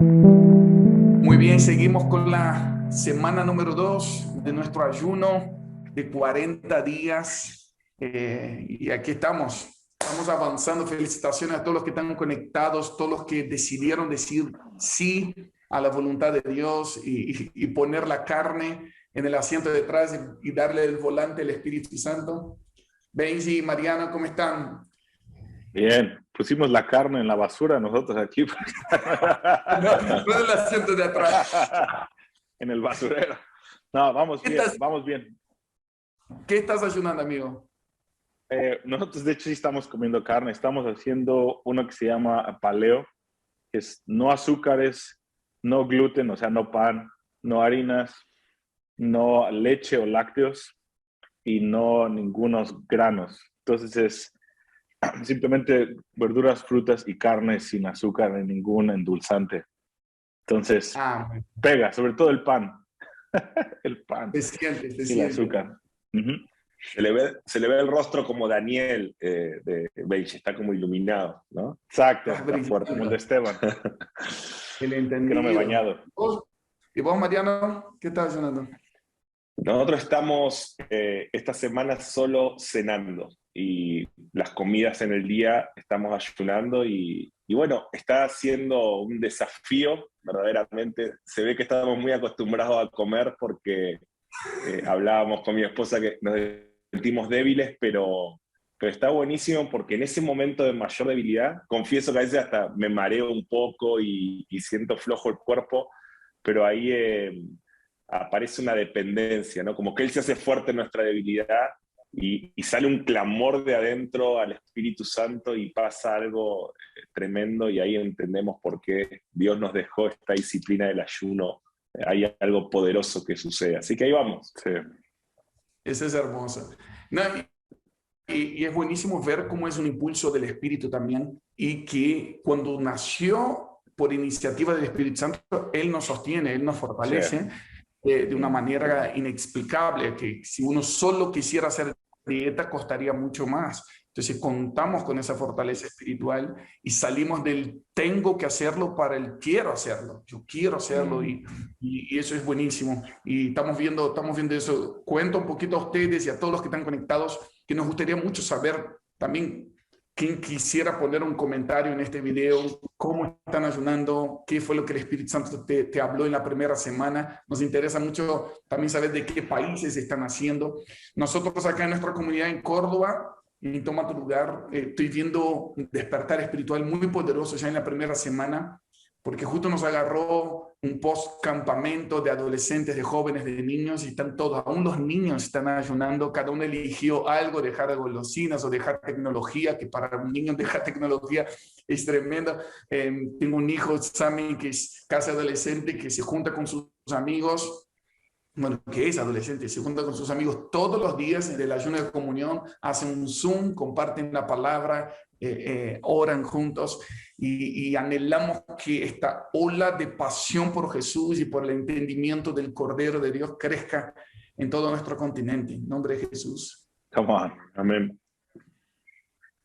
Muy bien, seguimos con la semana número 2 de nuestro ayuno de 40 días. Y aquí estamos avanzando. Felicitaciones a todos los que están conectados, todos los que decidieron decir sí a la voluntad de Dios y poner la carne en el asiento de atrás y darle el volante al Espíritu Santo. Benji y Mariana, ¿cómo están? Bien, pusimos la carne en la basura nosotros aquí. No, no en el asiento de atrás. En el basurero. No, vamos bien, vamos bien. ¿Qué estás ayunando, amigo? Nosotros de hecho sí estamos comiendo carne. Estamos haciendo uno que se llama paleo, que es no azúcares, no gluten, o sea, no pan, no harinas, no leche o lácteos y no ningunos granos. Entonces es simplemente verduras, frutas y carne sin azúcar ni ningún endulzante. Entonces, pega, sobre todo el pan. El pan. Se siente, se y siente. el azúcar. Se le ve el rostro como Daniel de Beige, está como iluminado, ¿no? Exacto, está fuerte, como el de Esteban. El entendido. Que no me he bañado. ¿Y vos, Mariano, qué estás haciendo? Nosotros estamos esta semana solo cenando y las comidas en el día estamos ayunando y bueno, está siendo un desafío, verdaderamente. Se ve que estamos muy acostumbrados a comer porque hablábamos con mi esposa que nos sentimos débiles, pero está buenísimo porque en ese momento de mayor debilidad, confieso que a veces hasta me mareo un poco y siento flojo el cuerpo, pero ahí aparece una dependencia, ¿no? Como que Él se hace fuerte en nuestra debilidad y sale un clamor de adentro al Espíritu Santo y pasa algo tremendo y ahí entendemos por qué Dios nos dejó esta disciplina del ayuno. Hay algo poderoso que sucede. Así que ahí vamos. Sí. Eso es hermoso. No, y es buenísimo ver cómo es un impulso del Espíritu también y que cuando nació por iniciativa del Espíritu Santo, Él nos sostiene, Él nos fortalece. Sí. De una manera inexplicable, que si uno solo quisiera hacer dieta costaría mucho más. Entonces contamos con esa fortaleza espiritual y salimos del tengo que hacerlo para el quiero hacerlo. Yo quiero hacerlo y eso es buenísimo. Y estamos viendo eso. Cuento un poquito a ustedes y a todos los que están conectados que nos gustaría mucho saber también quien quisiera poner un comentario en este video, cómo están ayunando, qué fue lo que el Espíritu Santo te habló en la primera semana. Nos interesa mucho también saber de qué países están haciendo. Nosotros acá en nuestra comunidad en Córdoba, en Toma tu Lugar, estoy viendo un despertar espiritual muy poderoso ya en la primera semana, porque justo nos agarró un post-campamento de adolescentes, de jóvenes, de niños, y están todos, aún los niños están ayunando, cada uno eligió algo, dejar golosinas o dejar tecnología, que para un niño dejar tecnología es tremendo. Tengo un hijo, Sammy, que es casi adolescente, que se junta con sus amigos, bueno, que es adolescente, se junta con sus amigos todos los días del ayuno de comunión, hacen un Zoom, comparten la palabra, oran juntos y anhelamos que esta ola de pasión por Jesús y por el entendimiento del Cordero de Dios crezca en todo nuestro continente. En nombre de Jesús. Come on. Amén.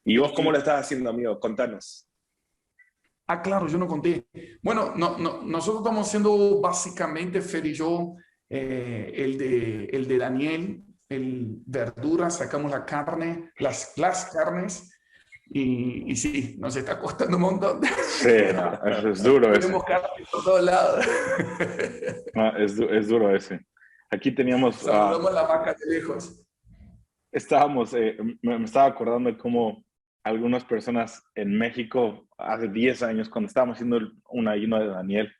¿Y vos cómo lo estás haciendo, amigo? Contanos. Claro, yo no conté. Bueno, nosotros estamos haciendo básicamente, Fer y yo, el de Daniel, verduras, sacamos la carne, las carnes, y sí, nos está costando un montón. Sí, no, eso es duro. Tenemos carne por todos lados. No, es duro ese. Aquí teníamos... Saludamos la vaca de lejos. Estábamos, me estaba acordando de cómo algunas personas en México, hace 10 años, cuando estábamos haciendo un ayuno de Daniel,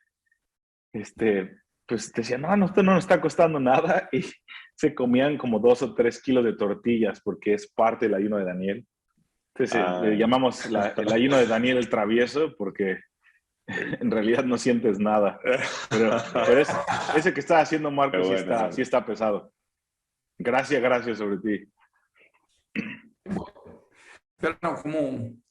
pues decían, no, esto no nos está costando nada, y se comían como 2 o 3 kilos de tortillas porque es parte del ayuno de Daniel. Entonces le llamamos el ayuno de Daniel el travieso porque en realidad no sientes nada. Pero ese que está haciendo Marcos sí está pesado. Gracias sobre ti. Pero, no,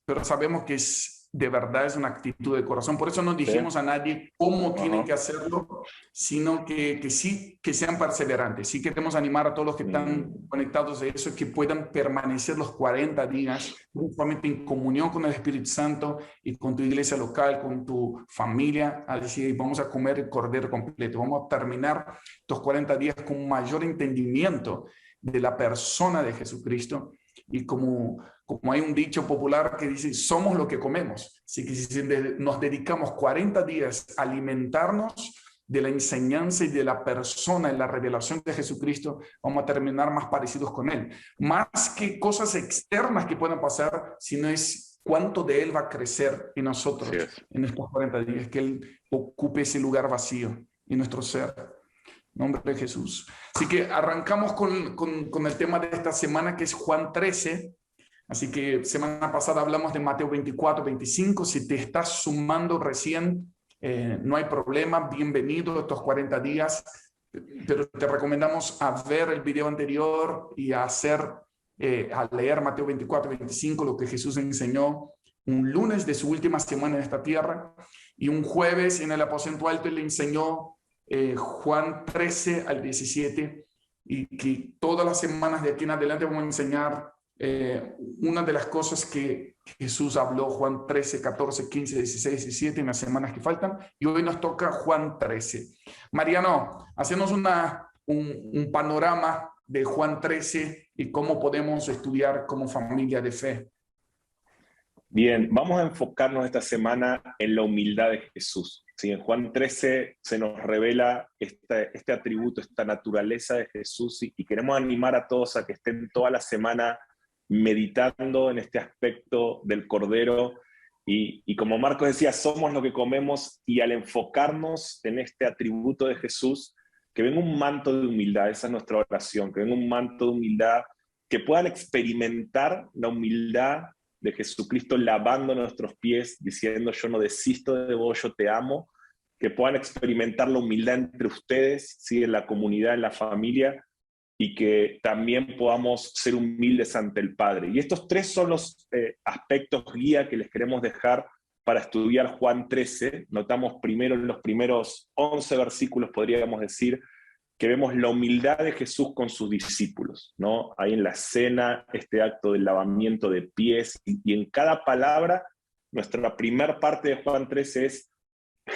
pero sabemos que es de verdad es una actitud de corazón. Por eso no dijimos a nadie cómo tienen que hacerlo, sino que sí, que sean perseverantes. Sí queremos animar a todos los que están conectados a eso, que puedan permanecer los 40 días, principalmente en comunión con el Espíritu Santo y con tu iglesia local, con tu familia, a decir, vamos a comer el cordero completo, vamos a terminar estos 40 días con un mayor entendimiento de la persona de Jesucristo. Y como hay un dicho popular que dice, somos lo que comemos. Así que si nos dedicamos 40 días a alimentarnos de la enseñanza y de la persona y la revelación de Jesucristo, vamos a terminar más parecidos con Él. Más que cosas externas que puedan pasar, sino es cuánto de Él va a crecer en nosotros en estos 40 días, que Él ocupe ese lugar vacío en nuestro ser. Nombre de Jesús. Así que arrancamos con el tema de esta semana, que es Juan 13. Así que semana pasada hablamos de Mateo 24, 25. Si te estás sumando recién, no hay problema. Bienvenido a estos 40 días. Pero te recomendamos a ver el video anterior y a leer Mateo 24, 25, lo que Jesús enseñó un lunes de su última semana en esta tierra. Y un jueves en el aposento alto le enseñó Juan 13 al 17, y que todas las semanas de aquí en adelante vamos a enseñar una de las cosas que Jesús habló, Juan 13, 14, 15, 16, 17, en las semanas que faltan, y hoy nos toca Juan 13. Mariano, hacenos un panorama de Juan 13 y cómo podemos estudiar como familia de fe. Bien, vamos a enfocarnos esta semana en la humildad de Jesús. Sí, en Juan 13 se nos revela este atributo, esta naturaleza de Jesús, y queremos animar a todos a que estén toda la semana meditando en este aspecto del Cordero. Y como Marcos decía, somos lo que comemos, y al enfocarnos en este atributo de Jesús, que venga un manto de humildad, esa es nuestra oración, que venga un manto de humildad, que puedan experimentar la humildad de Jesucristo lavando nuestros pies, diciendo yo no desisto de vos, yo te amo, que puedan experimentar la humildad entre ustedes, ¿sí? En la comunidad, en la familia, y que también podamos ser humildes ante el Padre. Y estos tres son los aspectos guía que les queremos dejar para estudiar Juan 13. Notamos primero en los primeros 11 versículos, podríamos decir, que vemos la humildad de Jesús con sus discípulos, ¿no? Ahí en la cena, este acto del lavamiento de pies, y en cada palabra, nuestra primera parte de Juan 13 es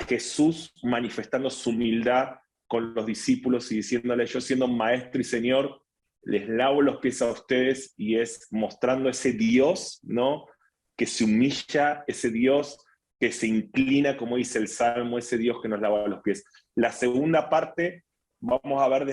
Jesús manifestando su humildad con los discípulos y diciéndole, yo siendo maestro y señor, les lavo los pies a ustedes, y es mostrando ese Dios, ¿no? Que se humilla, ese Dios que se inclina, como dice el Salmo, ese Dios que nos lava los pies. La segunda parte vamos a ver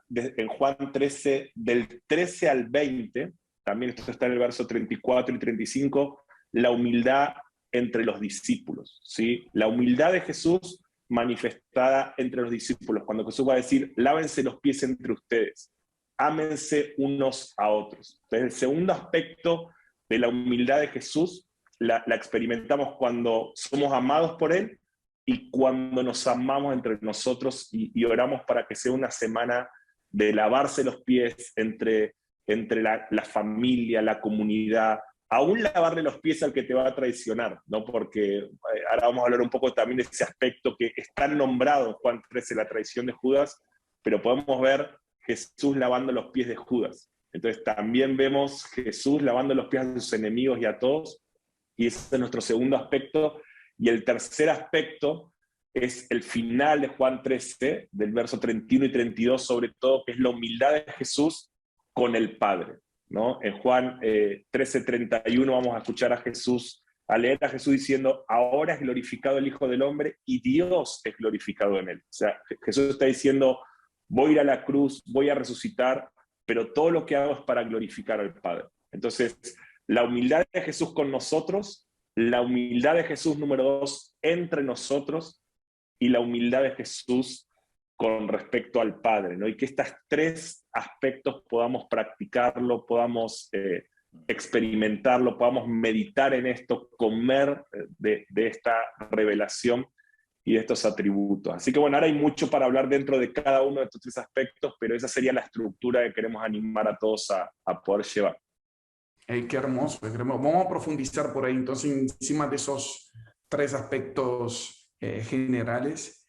en Juan 13, del 13 al 20, también esto está en el verso 34 y 35, la humildad entre los discípulos, ¿sí? La humildad de Jesús manifestada entre los discípulos, cuando Jesús va a decir, lávense los pies entre ustedes, ámense unos a otros. Entonces, el segundo aspecto de la humildad de Jesús la experimentamos cuando somos amados por Él, y cuando nos amamos entre nosotros y oramos para que sea una semana de lavarse los pies entre la familia, la comunidad, aún lavarle los pies al que te va a traicionar, ¿no? Porque ahora vamos a hablar un poco también de ese aspecto que está nombrado en Juan 13, la traición de Judas, pero podemos ver Jesús lavando los pies de Judas. Entonces también vemos Jesús lavando los pies a sus enemigos y a todos, y ese es nuestro segundo aspecto. Y el tercer aspecto es el final de Juan 13, del verso 31 y 32, sobre todo, que es la humildad de Jesús con el Padre, ¿no? En Juan 13, 31 vamos a escuchar a leer a Jesús diciendo, ahora es glorificado el Hijo del Hombre y Dios es glorificado en él. O sea, Jesús está diciendo, voy a ir a la cruz, voy a resucitar, pero todo lo que hago es para glorificar al Padre. Entonces, la humildad de Jesús con nosotros, la humildad de Jesús, número 2, entre nosotros, y la humildad de Jesús con respecto al Padre, ¿no? Y que estos tres aspectos podamos practicarlo, podamos experimentarlo, podamos meditar en esto, comer de esta revelación y de estos atributos. Así que bueno, ahora hay mucho para hablar dentro de cada uno de estos tres aspectos, pero esa sería la estructura que queremos animar a todos a poder llevar. Qué hermoso, qué hermoso. Vamos a profundizar por ahí, entonces, encima de esos tres aspectos generales.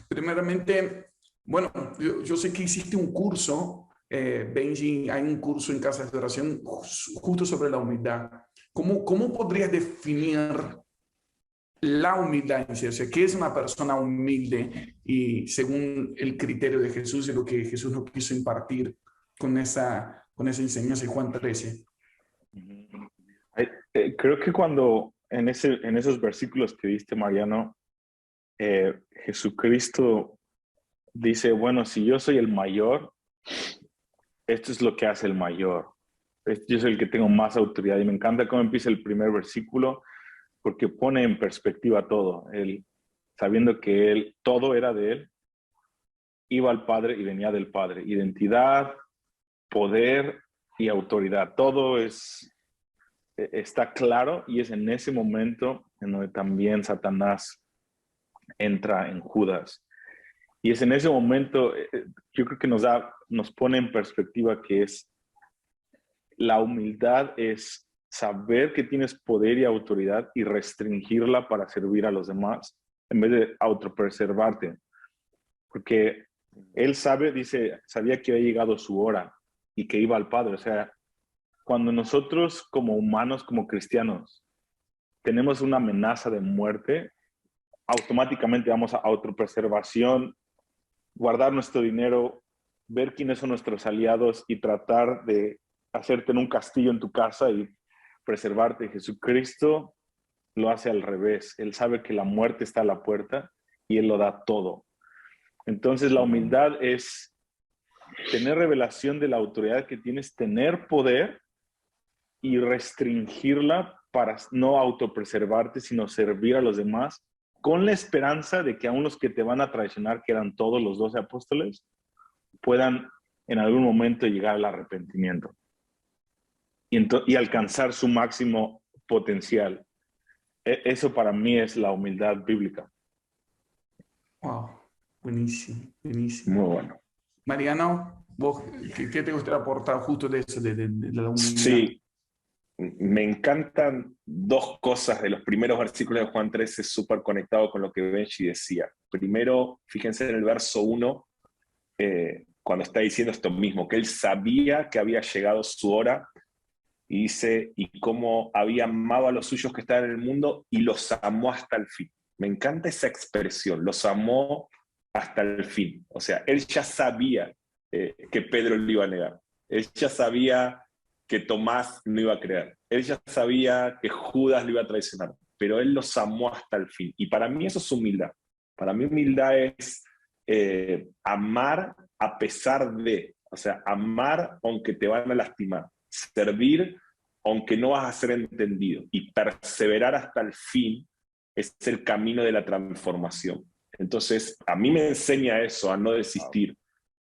Primeramente, bueno, yo sé que hiciste un curso, Benji, hay un curso en Casa de Oración justo sobre la humildad. ¿Cómo podrías definir la humildad en sí? O sea, ¿qué es una persona humilde? Y según el criterio de Jesús y lo que Jesús nos quiso impartir con esa enseñanza de Juan 13. Creo que cuando en esos versículos que diste, Mariano, Jesucristo dice, bueno, si yo soy el mayor, esto es lo que hace el mayor. Yo soy el que tengo más autoridad. Y me encanta cómo empieza el primer versículo, porque pone en perspectiva todo. Él, sabiendo que él, todo era de él, iba al Padre y venía del Padre. Identidad, poder y autoridad. Todo está claro, y es en ese momento en donde también Satanás entra en Judas. Y es en ese momento, yo creo que nos pone en perspectiva que es la humildad, es saber que tienes poder y autoridad y restringirla para servir a los demás en vez de autopreservarte. Porque él sabía que había llegado su hora y que iba al Padre. O sea, cuando nosotros como humanos, como cristianos, tenemos una amenaza de muerte, automáticamente vamos a autopreservación, guardar nuestro dinero, ver quiénes son nuestros aliados y tratar de hacerte en un castillo en tu casa y preservarte. Jesucristo lo hace al revés. Él sabe que la muerte está a la puerta y Él lo da todo. Entonces la humildad es tener revelación de la autoridad que tienes, tener poder y restringirla para no autopreservarte, sino servir a los demás, con la esperanza de que aún los que te van a traicionar, que eran todos los 12 apóstoles, puedan en algún momento llegar al arrepentimiento y alcanzar su máximo potencial. Eso para mí es la humildad bíblica. Wow, buenísimo, buenísimo. Muy bueno. Mariano, ¿vos qué te gustaría aportar justo de eso, de la humildad? Sí, me encantan dos cosas de los primeros versículos de Juan 13, súper conectado con lo que Benji decía. Primero, fíjense en el verso 1, cuando está diciendo esto mismo, que él sabía que había llegado su hora, y dice, y cómo había amado a los suyos que estaban en el mundo y los amó hasta el fin. Me encanta esa expresión, los amó hasta el fin. O sea, él ya sabía que Pedro lo iba a negar. Él ya sabía que Tomás no iba a creer. Él ya sabía que Judas lo iba a traicionar. Pero él los amó hasta el fin. Y para mí eso es humildad. Para mí humildad es amar a pesar de. O sea, amar aunque te van a lastimar. Servir aunque no vas a ser entendido. Y perseverar hasta el fin es el camino de la transformación. Entonces, a mí me enseña eso, a no desistir.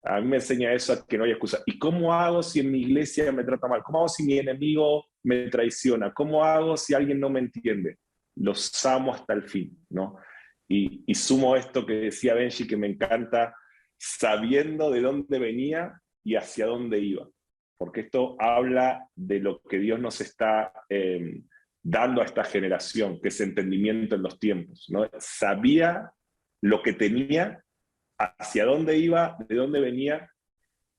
A mí me enseña eso, a que no haya excusa. ¿Y cómo hago si en mi iglesia me trata mal? ¿Cómo hago si mi enemigo me traiciona? ¿Cómo hago si alguien no me entiende? Los amo hasta el fin, ¿no? Y sumo esto que decía Benji, que me encanta, sabiendo de dónde venía y hacia dónde iba. Porque esto habla de lo que Dios nos está dando a esta generación, que es entendimiento en los tiempos, ¿no? Sabía lo que tenía, hacia dónde iba, de dónde venía,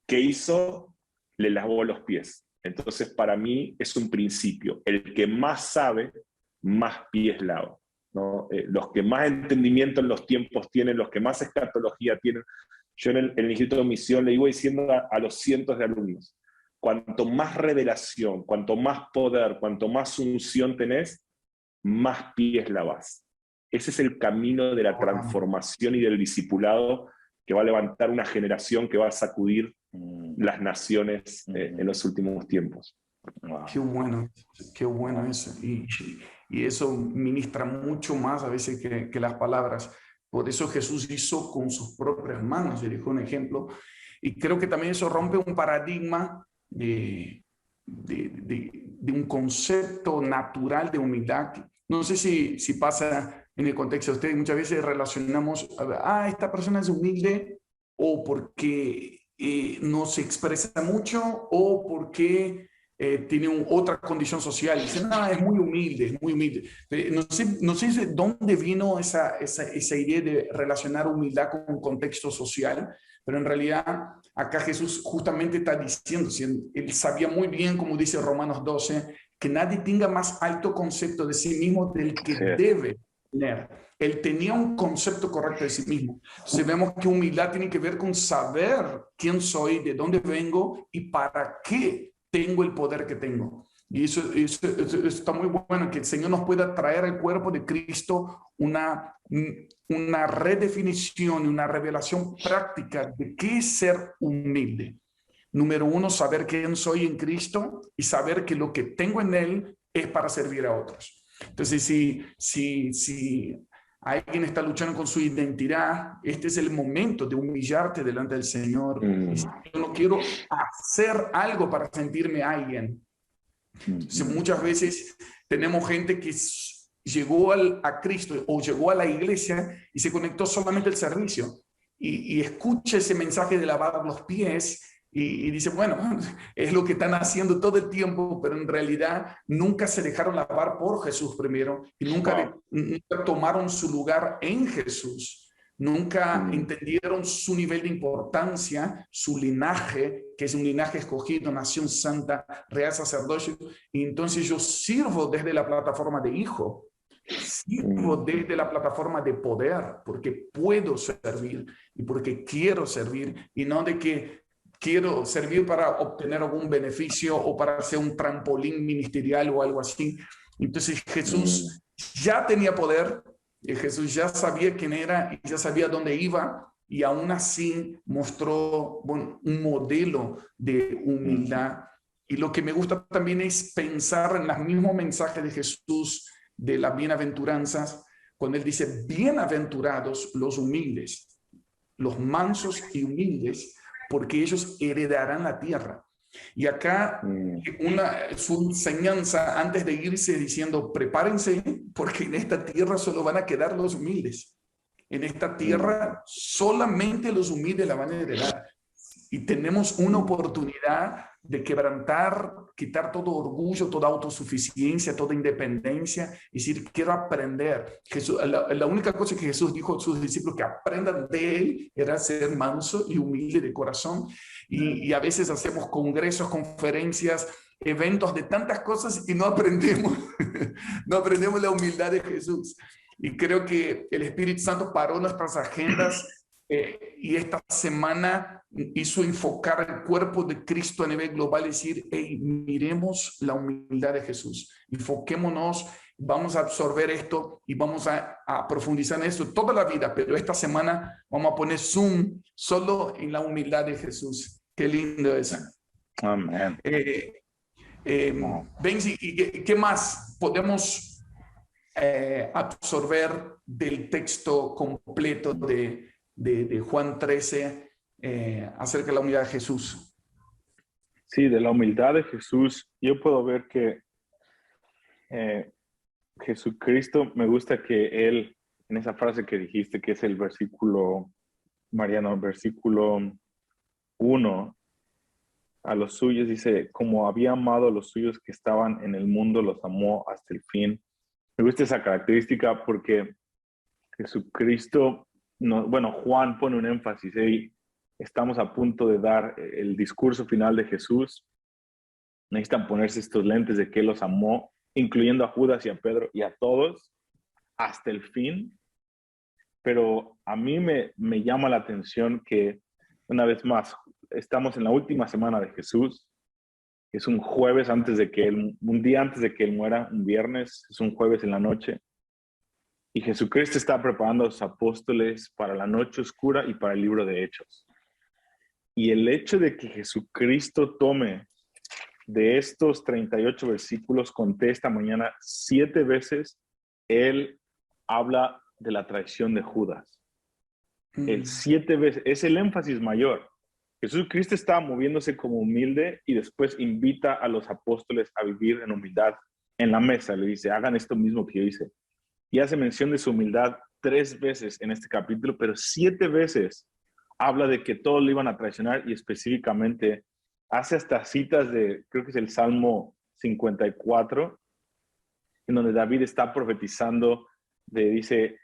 qué hizo, le lavó los pies. Entonces, para mí es un principio. El que más sabe, más pies lava, ¿no? Los que más entendimiento en los tiempos tienen, los que más escatología tienen. Yo en el Instituto de Misión le iba diciendo a los cientos de alumnos, cuanto más revelación, cuanto más poder, cuanto más unción tenés, más pies lavás. Ese es el camino de la transformación y del discipulado que va a levantar una generación que va a sacudir las naciones en los últimos tiempos. Qué bueno eso. Y eso ministra mucho más a veces que las palabras. Por eso Jesús hizo con sus propias manos, y dejó un ejemplo. Y creo que también eso rompe un paradigma de un concepto natural de humildad. No sé si pasa en el contexto de ustedes, muchas veces relacionamos, esta persona es humilde o porque no se expresa mucho o porque tiene otra condición social. Dicen, no, es muy humilde, es muy humilde. No sé de dónde vino esa idea de relacionar humildad con un contexto social, pero en realidad acá Jesús justamente está diciendo, él sabía muy bien, como dice Romanos 12, que nadie tenga más alto concepto de sí mismo del que debe tener. Él tenía un concepto correcto de sí mismo. Entonces vemos que humildad tiene que ver con saber quién soy, de dónde vengo y para qué tengo el poder que tengo. Y eso está muy bueno, que el Señor nos pueda traer al cuerpo de Cristo una redefinición y una revelación práctica de qué es ser humilde. Número uno, saber quién soy en Cristo y saber que lo que tengo en Él es para servir a otros. Entonces, si alguien está luchando con su identidad, este es el momento de humillarte delante del Señor. Y si yo no quiero hacer algo para sentirme alguien. Entonces, muchas veces tenemos gente que llegó a Cristo o llegó a la iglesia y se conectó solamente al servicio y escucha ese mensaje de lavar los pies y dice, bueno, es lo que están haciendo todo el tiempo, pero en realidad nunca se dejaron lavar por Jesús primero y nunca tomaron su lugar en Jesús. Nunca entendieron su nivel de importancia, su linaje, que es un linaje escogido, nación santa, real sacerdocio. Y entonces yo sirvo desde la plataforma de hijo, sirvo desde la plataforma de poder, porque puedo servir y porque quiero servir, y no de que quiero servir para obtener algún beneficio o para hacer un trampolín ministerial o algo así. Entonces Jesús ya tenía poder, Jesús ya sabía quién era y ya sabía dónde iba, y aún así mostró, bueno, un modelo de humildad. Y lo que me gusta también es pensar en los mismos mensajes de Jesús de las bienaventuranzas, cuando él dice, bienaventurados los humildes, los mansos y humildes, porque ellos heredarán la tierra. Y acá su enseñanza antes de irse diciendo, prepárense, porque en esta tierra solo van a quedar los humildes. En esta tierra solamente los humildes la van a heredar. Y tenemos una oportunidad de quebrantar, quitar todo orgullo, toda autosuficiencia, toda independencia, y decir, quiero aprender. Jesús, la única cosa que Jesús dijo a sus discípulos que aprendan de él era ser manso y humilde de corazón. Y a veces hacemos congresos, conferencias, eventos de tantas cosas y no aprendemos, no aprendemos la humildad de Jesús. Y creo que el Espíritu Santo paró nuestras agendas y esta semana hizo enfocar el cuerpo de Cristo a nivel global y decir, hey, miremos la humildad de Jesús, enfoquémonos, vamos a absorber esto y vamos a profundizar en esto toda la vida, pero esta semana vamos a poner zoom solo en la humildad de Jesús. Qué lindo eso. Amén. Benzi, ¿y qué más podemos absorber del texto completo de Juan 13 acerca de la humildad de Jesús? Sí, de la humildad de Jesús, yo puedo ver que Jesucristo, me gusta que él, en esa frase que dijiste, que es el versículo, Mariano, versículo 1, a los suyos dice, como había amado a los suyos que estaban en el mundo, los amó hasta el fin. Me gusta esa característica porque Jesucristo, bueno, Juan pone un énfasis, estamos a punto de dar el discurso final de Jesús, necesitan ponerse estos lentes de que Él los amó, incluyendo a Judas y a Pedro y a todos, hasta el fin. Pero a mí me llama la atención que, una vez más, estamos en la última semana de Jesús, es un jueves antes de que Él, un día antes de que Él muera, un viernes, es un jueves en la noche. Y Jesucristo está preparando a los apóstoles para la noche oscura y para el libro de Hechos. Y el hecho de que Jesucristo tome de estos 38 versículos, conté esta mañana 7 veces, Él habla de la traición de Judas. El 7 veces, es el énfasis mayor. Jesucristo está moviéndose como humilde y después invita a los apóstoles a vivir en humildad en la mesa. Le dice, hagan esto mismo que yo hice. Y hace mención de su humildad 3 veces en este capítulo, pero 7 veces habla de que todos le iban a traicionar y específicamente hace hasta citas de, creo que es el Salmo 54, en donde David está profetizando, dice,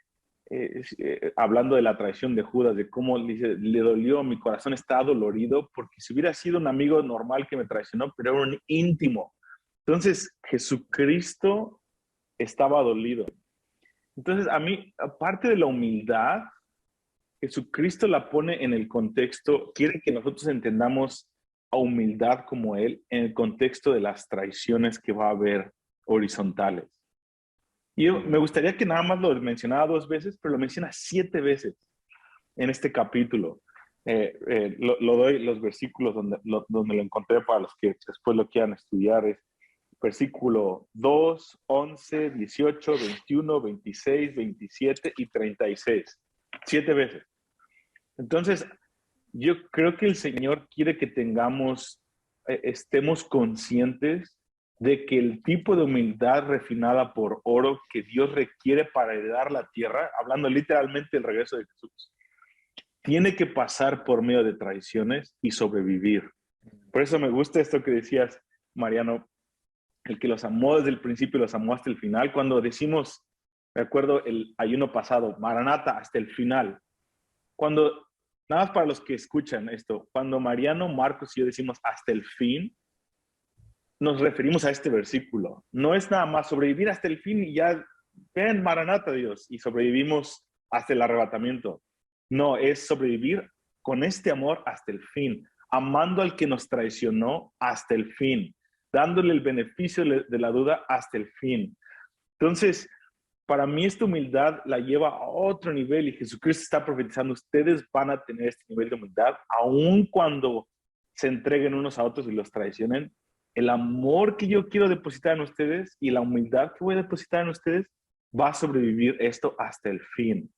hablando de la traición de Judas, de cómo dice, le dolió, mi corazón está dolorido, porque si hubiera sido un amigo normal que me traicionó, pero era un íntimo. Entonces, Jesucristo estaba dolido. Entonces, a mí, aparte de la humildad, Jesucristo la pone en el contexto, quiere que nosotros entendamos a humildad como Él en el contexto de las traiciones que va a haber horizontales. Y me gustaría que nada más lo mencionara 2 veces, pero lo menciona 7 veces en este capítulo. Lo doy los versículos donde lo encontré para los que después lo quieran estudiar. Es versículo 2, 11, 18, 21, 26, 27 y 36. 7 veces. Entonces, yo creo que el Señor quiere que estemos conscientes de que el tipo de humildad refinada por oro que Dios requiere para heredar la tierra, hablando literalmente del regreso de Jesús, tiene que pasar por medio de traiciones y sobrevivir. Por eso me gusta esto que decías, Mariano, el que los amó desde el principio y los amó hasta el final. Cuando decimos, me acuerdo el ayuno pasado, Maranata, hasta el final. Cuando, nada más para los que escuchan esto, cuando Mariano, Marcos y yo decimos hasta el fin, nos referimos a este versículo. No es nada más sobrevivir hasta el fin y ya, ven, Maranata, Dios, y sobrevivimos hasta el arrebatamiento. No, es sobrevivir con este amor hasta el fin, amando al que nos traicionó hasta el fin, dándole el beneficio de la duda hasta el fin. Entonces, para mí esta humildad la lleva a otro nivel y Jesucristo está profetizando, ustedes van a tener este nivel de humildad, aun cuando se entreguen unos a otros y los traicionen. El amor que yo quiero depositar en ustedes y la humildad que voy a depositar en ustedes va a sobrevivir esto hasta el fin.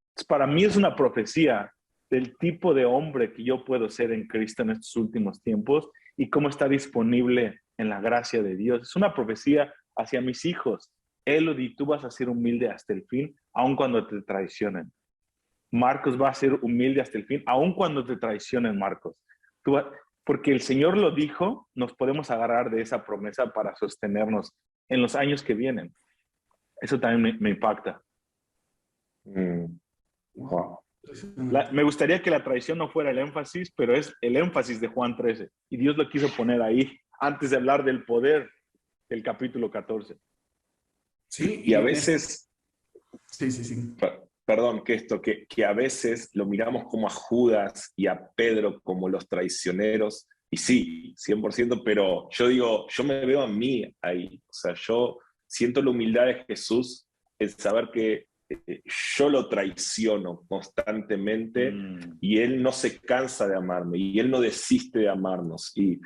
Entonces, para mí es una profecía del tipo de hombre que yo puedo ser en Cristo en estos últimos tiempos y cómo está disponible en la gracia de Dios. Es una profecía hacia mis hijos. Elodie, tú vas a ser humilde hasta el fin, aun cuando te traicionen. Marcos va a ser humilde hasta el fin, aun cuando te traicionen, Marcos. Porque el Señor lo dijo, nos podemos agarrar de esa promesa para sostenernos en los años que vienen. Eso también me impacta. Wow. Me gustaría que la traición no fuera el énfasis, pero es el énfasis de Juan 13. Y Dios lo quiso poner ahí antes de hablar del poder del capítulo 14. Sí, y a veces, sí. Perdón, que a veces lo miramos como a Judas y a Pedro como los traicioneros, y sí, 100%, pero yo digo, yo me veo a mí ahí, o sea, yo siento la humildad de Jesús, el saber que yo lo traiciono constantemente y Él no se cansa de amarme y Él no desiste de amarnos. Y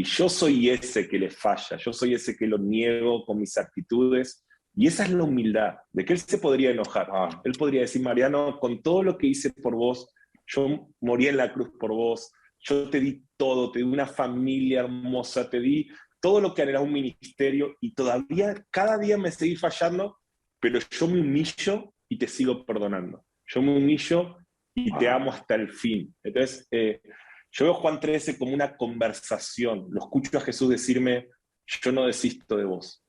yo soy ese que le falla, yo soy ese que lo niego con mis actitudes. Y esa es la humildad, de que Él se podría enojar. Él podría decir, Mariano, con todo lo que hice por vos, yo morí en la cruz por vos, yo te di todo, te di una familia hermosa, te di todo lo que era un ministerio y todavía cada día me seguís fallando, pero yo me humillo y te sigo perdonando. Yo me humillo y te amo hasta el fin. Entonces, yo veo Juan 13 como una conversación. Lo escucho a Jesús decirme, yo no desisto de vos.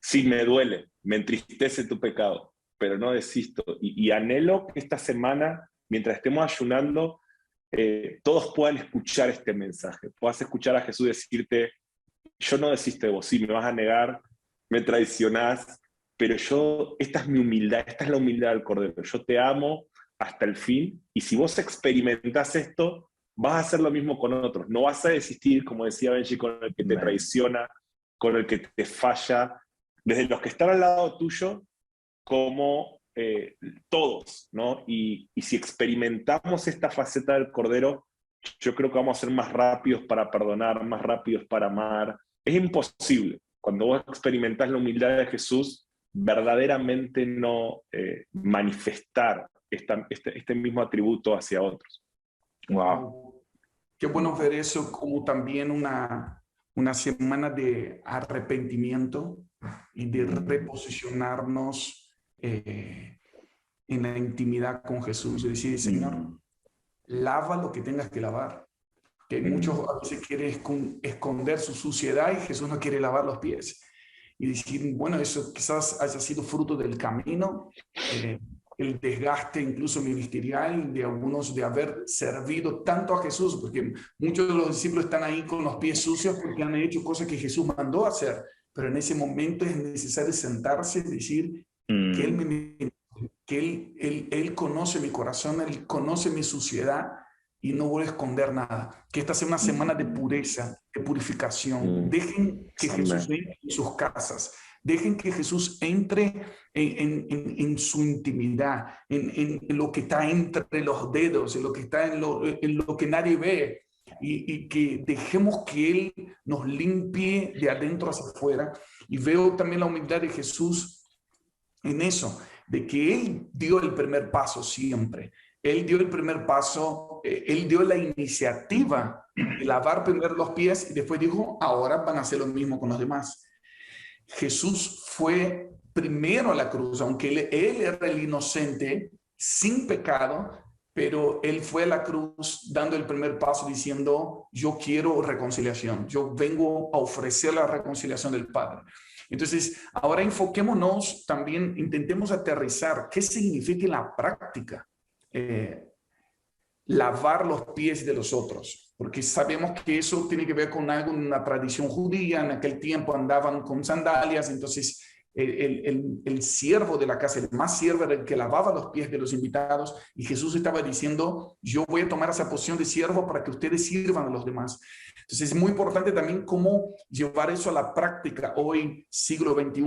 Sí, me duele, me entristece tu pecado, pero no desisto. Y anhelo que esta semana, mientras estemos ayunando, todos puedan escuchar este mensaje. Puedas escuchar a Jesús decirte, yo no desisto de vos, sí, me vas a negar, me traicionás, pero esta es mi humildad, esta es la humildad del Cordero. Yo te amo hasta el fin, y si vos experimentás esto, vas a hacer lo mismo con otros. No vas a desistir, como decía Benji, con el que te traiciona, con el que te falla, desde los que están al lado tuyo, como todos, ¿no? Y si experimentamos esta faceta del Cordero, yo creo que vamos a ser más rápidos para perdonar, más rápidos para amar. Es imposible. Cuando vos experimentás la humildad de Jesús, verdaderamente no manifestar este mismo atributo hacia otros. Wow. Qué bueno ver eso como también una semana de arrepentimiento y de reposicionarnos en la intimidad con Jesús. Y decir, Señor, lava lo que tengas que lavar. que muchos a veces quieren esconder su suciedad y Jesús no quiere lavar los pies. Y decir, bueno, eso quizás haya sido fruto del camino, el desgaste incluso ministerial de algunos de haber servido tanto a Jesús, porque muchos de los discípulos están ahí con los pies sucios porque han hecho cosas que Jesús mandó a hacer, pero en ese momento es necesario sentarse y decir que él conoce mi corazón, Él conoce mi suciedad y no voy a esconder nada. Que esta sea una semana de pureza, de purificación. Dejen que Jesús entre en sus casas. Dejen que Jesús entre en su intimidad, en lo que está entre los dedos, en lo que está en lo que nadie ve. Y que dejemos que Él nos limpie de adentro hacia afuera. Y veo también la humildad de Jesús en eso, de que Él dio el primer paso siempre. Él dio el primer paso, Él dio la iniciativa de lavar primero los pies y después dijo, ahora van a hacer lo mismo con los demás. Jesús fue primero a la cruz, aunque él era el inocente, sin pecado, pero Él fue a la cruz dando el primer paso diciendo, yo quiero reconciliación, yo vengo a ofrecer la reconciliación del Padre. Entonces, ahora enfoquémonos también, intentemos aterrizar qué significa en la práctica lavar los pies de los otros, porque sabemos que eso tiene que ver con algo en una tradición judía. En aquel tiempo andaban con sandalias, entonces el siervo de la casa, el más siervo, era el que lavaba los pies de los invitados, y Jesús estaba diciendo, yo voy a tomar esa posición de siervo para que ustedes sirvan a los demás. Entonces es muy importante también cómo llevar eso a la práctica hoy, siglo XXI,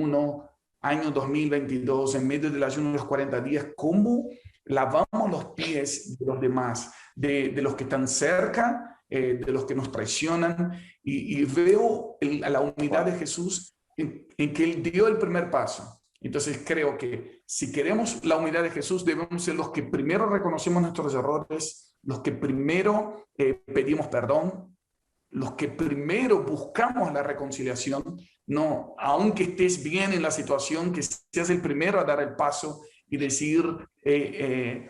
año 2022, en medio del ayuno de los 40 días, cómo lavamos los pies de los demás, de los que están cerca, de los que nos traicionan, y veo la humildad de Jesús en que Él dio el primer paso. Entonces creo que si queremos la humildad de Jesús, debemos ser los que primero reconocemos nuestros errores, los que primero pedimos perdón, los que primero buscamos la reconciliación. No, aunque estés bien en la situación, que seas el primero a dar el paso y decir,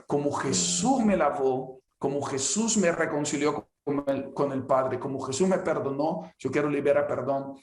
como Jesús me lavó, como Jesús me reconcilió con el Padre, como Jesús me perdonó, yo quiero liberar perdón.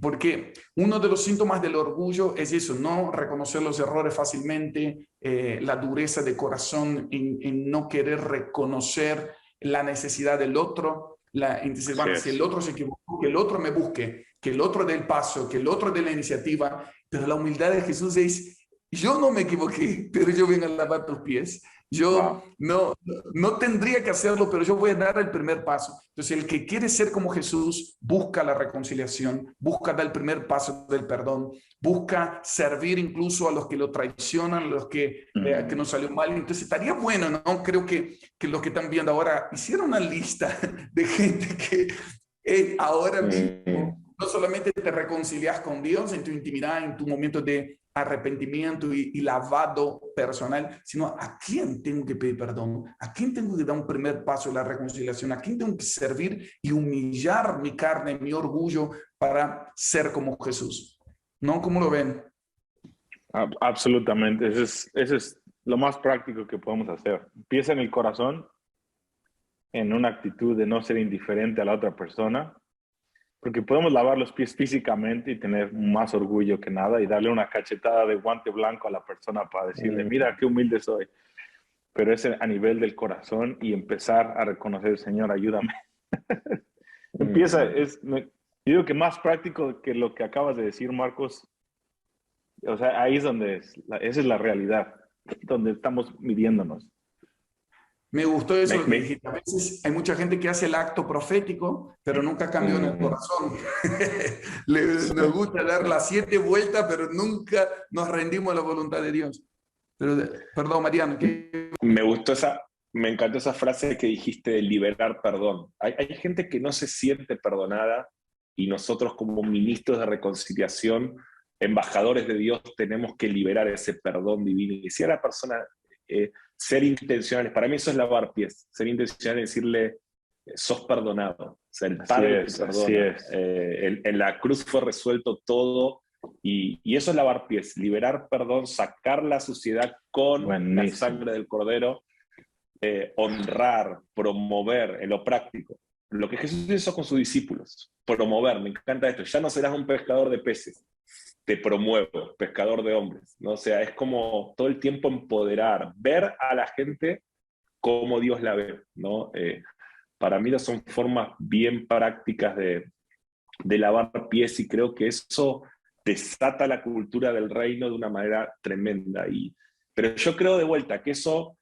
Porque uno de los síntomas del orgullo es eso, no reconocer los errores fácilmente, la dureza de corazón en no querer reconocer la necesidad del otro, entonces, bueno, si el otro se equivocó, que el otro me busque, que el otro dé el paso, que el otro dé la iniciativa. Pero la humildad de Jesús es, yo no me equivoqué, pero yo vengo a lavar tus pies. Yo no tendría que hacerlo, pero yo voy a dar el primer paso. Entonces, el que quiere ser como Jesús busca la reconciliación, busca dar el primer paso del perdón, busca servir incluso a los que lo traicionan, a los que nos salió mal. Entonces, estaría bueno, ¿no? Creo que los que están viendo ahora hicieron una lista de gente que ahora mismo no solamente te reconcilias con Dios en tu intimidad, en tu momento de arrepentimiento y lavado personal, sino a quién tengo que pedir perdón, a quién tengo que dar un primer paso en la reconciliación, a quién tengo que servir y humillar mi carne, mi orgullo para ser como Jesús. ¿No? ¿Cómo lo ven? Absolutamente, eso es lo más práctico que podemos hacer. Empieza en el corazón, en una actitud de no ser indiferente a la otra persona, porque podemos lavar los pies físicamente y tener más orgullo que nada y darle una cachetada de guante blanco a la persona para decirle, mira qué humilde soy. Pero es a nivel del corazón y empezar a reconocer, Señor, ayúdame. Yo digo que más práctico que lo que acabas de decir, Marcos. O sea, ahí es donde esa es la realidad, donde estamos midiéndonos. Me gustó eso que dijiste. A veces hay mucha gente que hace el acto profético, pero nunca cambió en el corazón. Nos gusta dar las 7 vueltas, pero nunca nos rendimos a la voluntad de Dios. Pero, perdón, Mariano. Me encantó esa frase que dijiste de liberar perdón. Hay gente que no se siente perdonada y nosotros como ministros de reconciliación, embajadores de Dios, tenemos que liberar ese perdón divino. Y si a la persona... ser intencionales, para mí eso es lavar pies, ser intencional y decirle, sos perdonado, o sea, el Padre te perdona. En la cruz fue resuelto todo, y eso es lavar pies, liberar perdón, sacar la suciedad con la sangre del Cordero, honrar, promover en lo práctico. lo que Jesús hizo con sus discípulos, promover, me encanta esto, ya no serás un pescador de peces, te promuevo, pescador de hombres, ¿no? O sea, es como todo el tiempo empoderar, ver a la gente como Dios la ve, ¿no? Para mí son formas bien prácticas de lavar pies, y creo que eso desata la cultura del reino de una manera tremenda. Pero yo creo de vuelta que eso,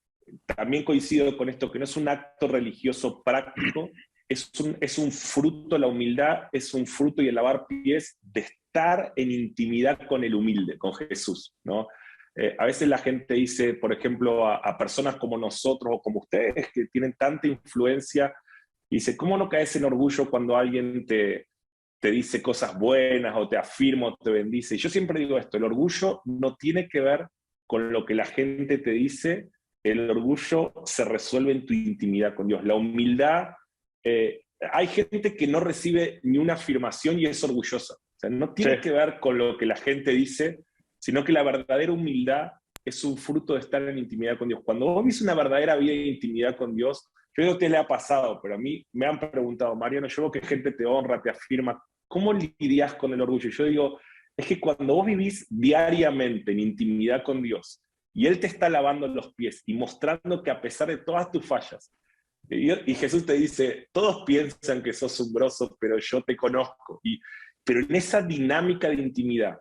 también coincido con esto, que no es un acto religioso práctico, es un fruto, la humildad es un fruto, y el lavar pies de estar en intimidad con el humilde, con Jesús, ¿no? A veces la gente dice, por ejemplo, a personas como nosotros o como ustedes, que tienen tanta influencia, y dice, ¿cómo no caes en orgullo cuando alguien te dice cosas buenas o te afirma o te bendice? Y yo siempre digo esto, el orgullo no tiene que ver con lo que la gente te dice, el orgullo se resuelve en tu intimidad con Dios. La humildad, hay gente que no recibe ni una afirmación y es orgullosa. O sea, no tiene que ver con lo que la gente dice, sino que la verdadera humildad es un fruto de estar en intimidad con Dios. Cuando vos vivís una verdadera vida de intimidad con Dios, yo creo que a usted le ha pasado, pero a mí me han preguntado, Mariano, yo veo que gente te honra, te afirma, ¿cómo lidias con el orgullo? Yo digo, es que cuando vos vivís diariamente en intimidad con Dios, y Él te está lavando los pies y mostrando que a pesar de todas tus fallas, y Jesús te dice, todos piensan que sos un grosso, pero yo te conozco. Pero en esa dinámica de intimidad,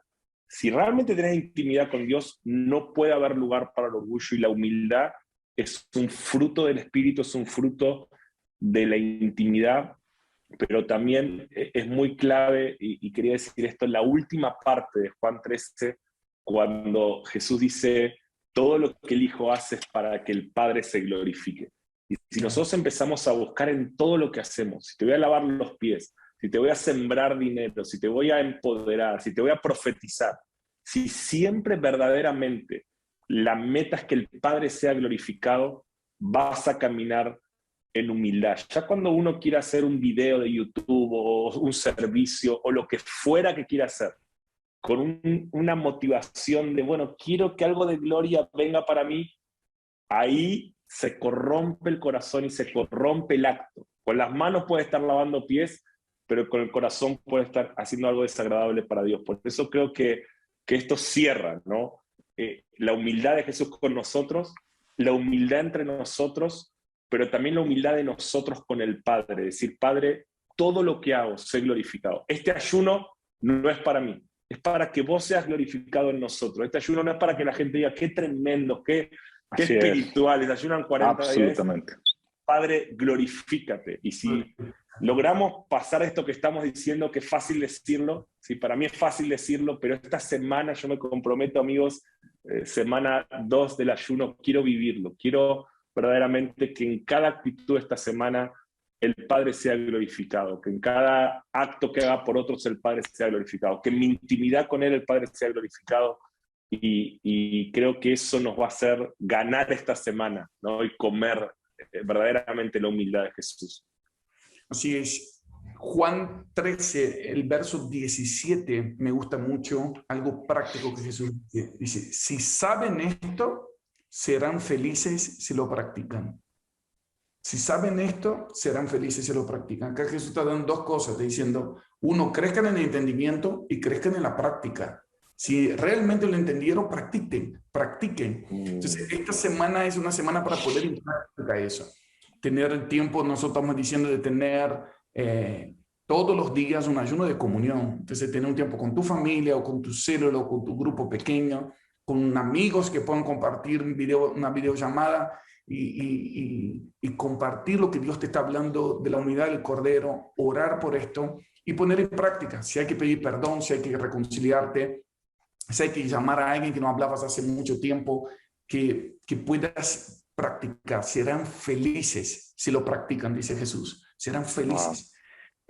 si realmente tenés intimidad con Dios, no puede haber lugar para el orgullo, y la humildad es un fruto del Espíritu, es un fruto de la intimidad, pero también es muy clave, y quería decir esto, en la última parte de Juan 13, cuando Jesús dice, todo lo que el Hijo hace es para que el Padre se glorifique. Y si nosotros empezamos a buscar en todo lo que hacemos, si te voy a lavar los pies, si te voy a sembrar dinero, si te voy a empoderar, si te voy a profetizar, si siempre verdaderamente la meta es que el Padre sea glorificado, vas a caminar en humildad. Ya cuando uno quiera hacer un video de YouTube o un servicio o lo que fuera que quiera hacer, con una motivación de, bueno, quiero que algo de gloria venga para mí, ahí se corrompe el corazón y se corrompe el acto. Con las manos puede estar lavando pies, pero con el corazón puede estar haciendo algo desagradable para Dios. Por eso creo que esto cierra, ¿no? La humildad de Jesús con nosotros, la humildad entre nosotros, pero también la humildad de nosotros con el Padre. Decir, Padre, todo lo que hago, sé glorificado. Este ayuno no es para mí, es para que vos seas glorificado en nosotros. Este ayuno no es para que la gente diga, qué tremendo, qué espirituales, ayunan 40 Absolutamente. días. Padre, glorifícate. Y si logramos pasar esto que estamos diciendo, que es fácil decirlo, sí, para mí es fácil decirlo, pero esta semana yo me comprometo, amigos, semana 2 del ayuno, quiero vivirlo, quiero verdaderamente que en cada actitud de esta semana el Padre sea glorificado, que en cada acto que haga por otros el Padre sea glorificado, que en mi intimidad con Él el Padre sea glorificado, y creo que eso nos va a hacer ganar esta semana, ¿no? Y comer verdaderamente la humildad de Jesús. Así es. Juan 13, el verso 17, me gusta mucho, algo práctico que Jesús dice. Dice, si saben esto, serán felices si lo practican. Si saben esto, serán felices si lo practican. Acá Jesús está dando dos cosas, está diciendo, uno, crezcan en el entendimiento y crezcan en la práctica. Si realmente lo entendieron, practiquen. Entonces, esta semana es una semana para poner en práctica eso. Tener el tiempo, nosotros estamos diciendo de tener todos los días un ayuno de comunión. Entonces, tener un tiempo con tu familia o con tu célula o con tu grupo pequeño, con amigos que puedan compartir una videollamada y compartir lo que Dios te está hablando de la unidad del Cordero, orar por esto y poner en práctica. Si hay que pedir perdón, si hay que reconciliarte, si hay que llamar a alguien que no hablabas hace mucho tiempo, que puedas practicar. Serán felices si lo practican, dice Jesús. Serán felices.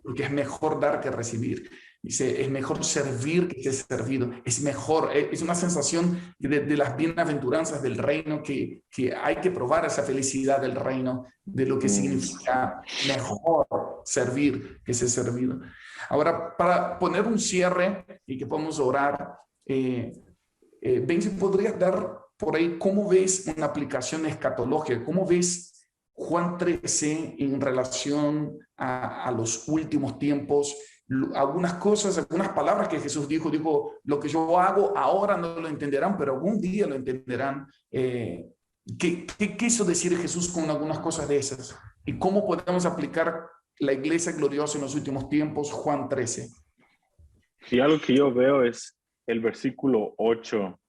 Porque es mejor dar que recibir. Dice, es mejor servir que ser servido. Es mejor, es una sensación de las bienaventuranzas del reino, que hay que probar esa felicidad del reino, de lo que significa mejor servir que ser servido. Ahora, para poner un cierre y que podamos orar, Ben, si podrías dar por ahí cómo ves una aplicación escatológica, cómo ves Juan 13 en relación a los últimos tiempos, algunas cosas, algunas palabras que Jesús dijo, lo que yo hago ahora no lo entenderán, pero algún día lo entenderán. ¿Qué quiso decir Jesús con algunas cosas de esas? ¿Y cómo podemos aplicar la iglesia gloriosa en los últimos tiempos? Juan 13. Y algo que yo veo es el versículo 8,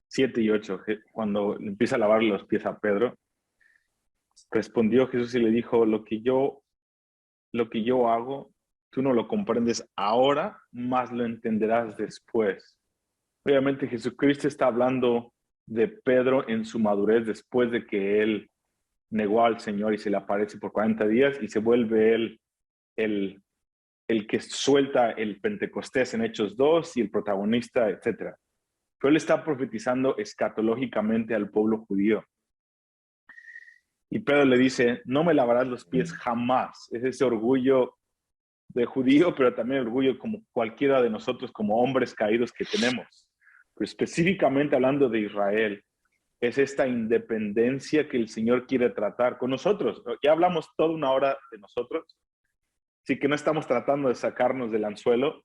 7 y 8, cuando empieza a lavar los pies a Pedro. Respondió Jesús y le dijo, lo que yo hago, tú no lo comprendes ahora, más lo entenderás después. Obviamente Jesucristo está hablando de Pedro en su madurez después de que él negó al Señor y se le aparece por 40 días y se vuelve él el que suelta el Pentecostés en Hechos 2 y el protagonista, etc. Pero él está profetizando escatológicamente al pueblo judío. Y Pedro le dice, no me lavarás los pies jamás. Es ese orgullo de judío, pero también orgullo como cualquiera de nosotros como hombres caídos que tenemos. Pero específicamente hablando de Israel, es esta independencia que el Señor quiere tratar con nosotros. Ya hablamos toda una hora de nosotros, así que no estamos tratando de sacarnos del anzuelo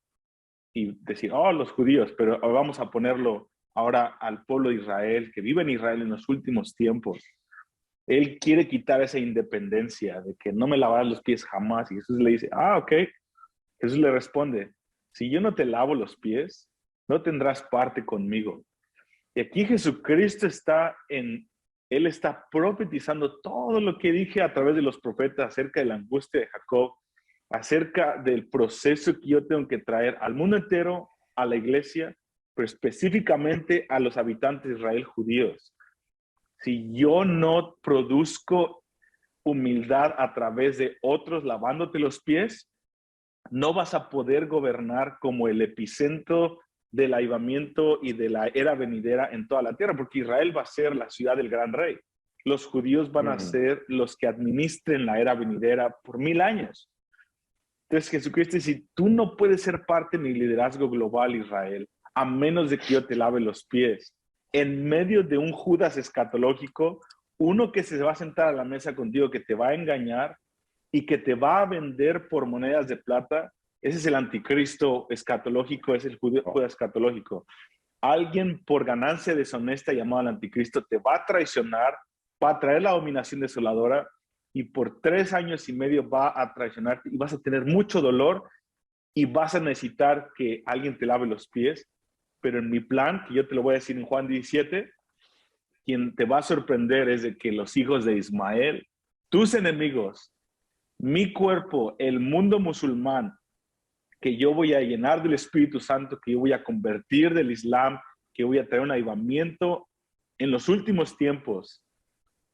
y decir, oh, los judíos, pero vamos a ponerlo ahora al pueblo de Israel, que vive en Israel en los últimos tiempos. Él quiere quitar esa independencia de que no me lavarás los pies jamás. Y Jesús le dice, ok. Jesús le responde, si yo no te lavo los pies, no tendrás parte conmigo. Y aquí Jesucristo Él está profetizando todo lo que dije a través de los profetas acerca de la angustia de Jacob, acerca del proceso que yo tengo que traer al mundo entero, a la iglesia, pero específicamente a los habitantes de Israel judíos. Si yo no produzco humildad a través de otros lavándote los pies, no vas a poder gobernar como el epicentro del avivamiento y de la era venidera en toda la tierra, porque Israel va a ser la ciudad del gran rey. Los judíos van a ser los que administren la era venidera por 1000 años. Entonces Jesucristo dice, tú no puedes ser parte de mi liderazgo global, Israel, a menos de que yo te lave los pies. En medio de un Judas escatológico, uno que se va a sentar a la mesa contigo, que te va a engañar y que te va a vender por monedas de plata, ese es el anticristo escatológico, es el Judas escatológico. Alguien por ganancia deshonesta llamado el anticristo te va a traicionar, va a traer la dominación desoladora y por 3 años y medio va a traicionarte y vas a tener mucho dolor y vas a necesitar que alguien te lave los pies. Pero en mi plan, que yo te lo voy a decir en Juan 17, quien te va a sorprender es de que los hijos de Ismael, tus enemigos, mi cuerpo, el mundo musulmán, que yo voy a llenar del Espíritu Santo, que yo voy a convertir del Islam, que voy a traer un avivamiento en los últimos tiempos.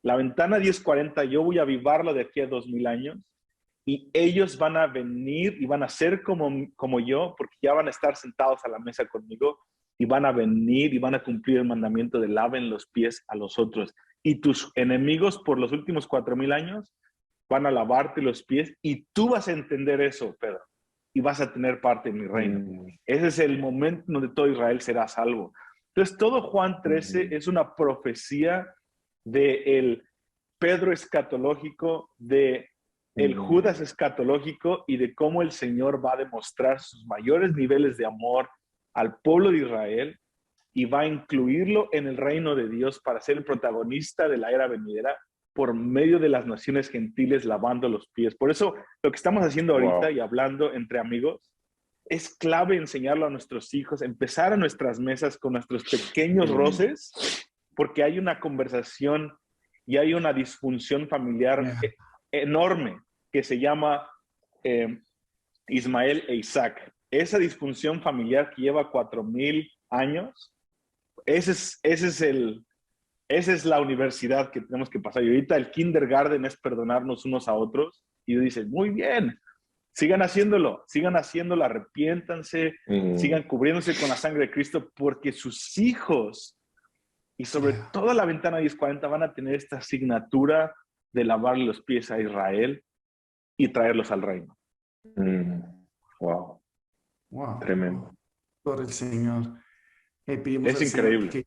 La ventana 1040, yo voy a avivarla de aquí a 2000 años y ellos van a venir y van a ser como yo, porque ya van a estar sentados a la mesa conmigo y van a venir y van a cumplir el mandamiento de laven los pies a los otros. Y tus enemigos por los últimos 4000 años van a lavarte los pies y tú vas a entender eso, Pedro, y vas a tener parte en mi reino. Ese es el momento donde todo Israel será salvo. Entonces, todo Juan 13 es una profecía del Pedro escatológico, del Judas escatológico y de cómo el Señor va a demostrar sus mayores niveles de amor al pueblo de Israel y va a incluirlo en el reino de Dios para ser el protagonista de la era venidera por medio de las naciones gentiles lavando los pies. Por eso lo que estamos haciendo ahorita y hablando entre amigos es clave enseñarlo a nuestros hijos, empezar a nuestras mesas con nuestros pequeños roces, porque hay una conversación y hay una disfunción familiar enorme que se llama Ismael e Isaac. Esa disfunción familiar que lleva 4000 años, esa es la universidad que tenemos que pasar. Y ahorita el kindergarten es perdonarnos unos a otros. Y dices, muy bien, sigan haciéndolo, arrepiéntanse, sigan cubriéndose con la sangre de Cristo, porque sus hijos, y sobre todo la ventana 1040, van a tener esta asignatura de lavarle los pies a Israel y traerlos al reino. Wow. Tremendo. Por el Señor. Es increíble.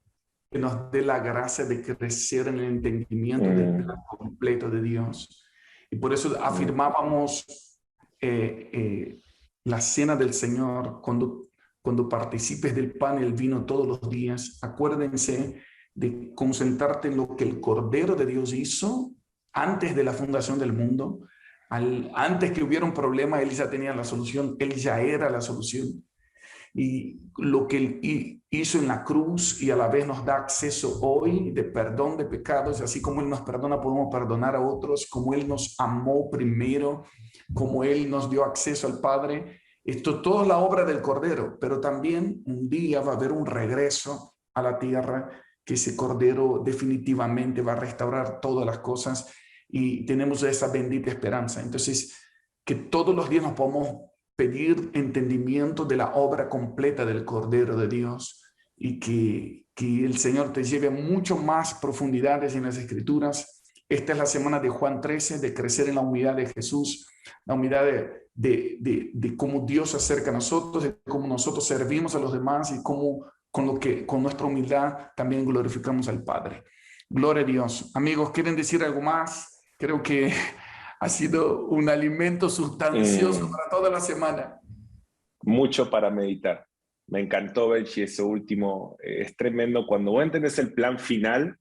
que nos dé la gracia de crecer en el entendimiento del plan completo de Dios. Y por eso afirmábamos la cena del Señor, cuando participes del pan y el vino todos los días, acuérdense de concentrarte en lo que el Cordero de Dios hizo antes de la fundación del mundo. Antes que hubiera un problema, Él ya tenía la solución, Él ya era la solución. Y lo que Él hizo en la cruz y a la vez nos da acceso hoy de perdón de pecados, así como Él nos perdona, podemos perdonar a otros, como Él nos amó primero, como Él nos dio acceso al Padre. Esto todo es la obra del Cordero, pero también un día va a haber un regreso a la tierra, que ese Cordero definitivamente va a restaurar todas las cosas y tenemos esa bendita esperanza. Entonces, que todos los días nos podamos pedir entendimiento de la obra completa del Cordero de Dios y que el Señor te lleve a mucho más profundidades en las Escrituras. Esta es la semana de Juan 13, de crecer en la humildad de Jesús, la humildad de cómo Dios se acerca a nosotros, de cómo nosotros servimos a los demás y cómo con nuestra humildad también glorificamos al Padre. Gloria a Dios. Amigos, ¿quieren decir algo más? Creo que ha sido un alimento sustancioso para toda la semana. Mucho para meditar. Me encantó, Benji, eso último. Es tremendo. Cuando vos entendés el plan final,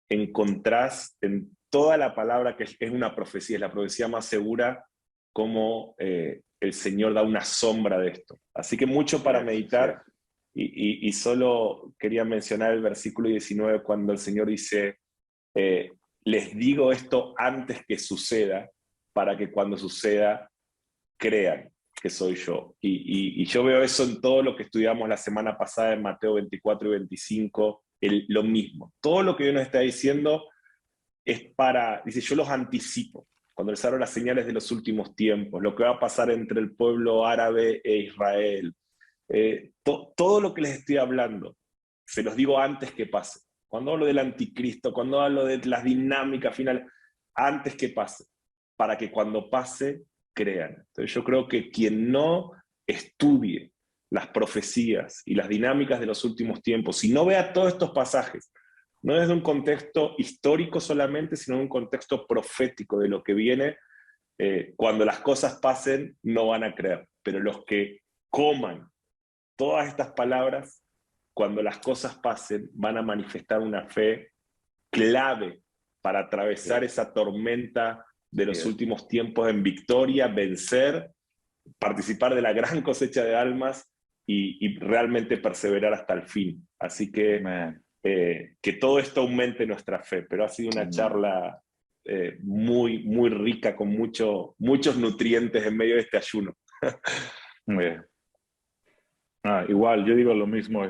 encontrás en toda la palabra que es una profecía, es la profecía más segura, como el Señor da una sombra de esto. Así que mucho para meditar. Y solo quería mencionar el versículo 19 cuando el Señor dice, les digo esto antes que suceda, para que cuando suceda crean que soy yo. Y yo veo eso en todo lo que estudiamos la semana pasada en Mateo 24 y 25, lo mismo. Todo lo que Dios nos está diciendo es dice, yo los anticipo. Cuando les hablo las señales de los últimos tiempos, lo que va a pasar entre el pueblo árabe e Israel, todo lo que les estoy hablando, se los digo antes que pase. Cuando hablo del anticristo, cuando hablo de las dinámicas finales, antes que pase, para que cuando pase, crean. Entonces yo creo que quien no estudie las profecías y las dinámicas de los últimos tiempos, si no vea todos estos pasajes, no desde un contexto histórico solamente, sino en un contexto profético de lo que viene, cuando las cosas pasen, no van a creer. Pero los que coman todas estas palabras, cuando las cosas pasen, van a manifestar una fe clave para atravesar esa tormenta de los últimos tiempos en victoria, vencer, participar de la gran cosecha de almas y realmente perseverar hasta el fin. Así que que todo esto aumente nuestra fe. Pero ha sido una charla muy, muy rica, con muchos nutrientes en medio de este ayuno. Muy bien. Igual, yo digo lo mismo,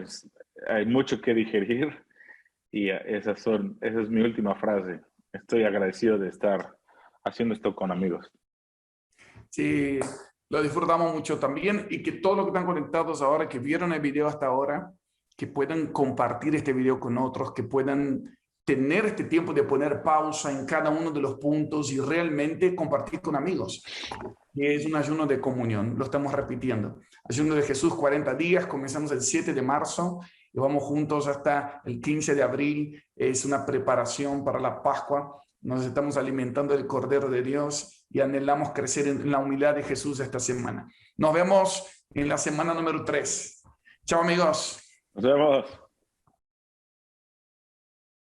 hay mucho que digerir y esa es mi última frase. Estoy agradecido de estar haciendo esto con amigos. Sí, lo disfrutamos mucho también y que todos los que están conectados ahora, que vieron el video hasta ahora, que puedan compartir este video con otros, que puedan tener este tiempo de poner pausa en cada uno de los puntos y realmente compartir con amigos. Y es un ayuno de comunión, lo estamos repitiendo. Ayuno de Jesús, 40 días, comenzamos el 7 de marzo y vamos juntos hasta el 15 de abril. Es una preparación para la Pascua. Nos estamos alimentando del Cordero de Dios y anhelamos crecer en la humildad de Jesús esta semana. Nos vemos en la semana número 3. Chao, amigos. Nos vemos.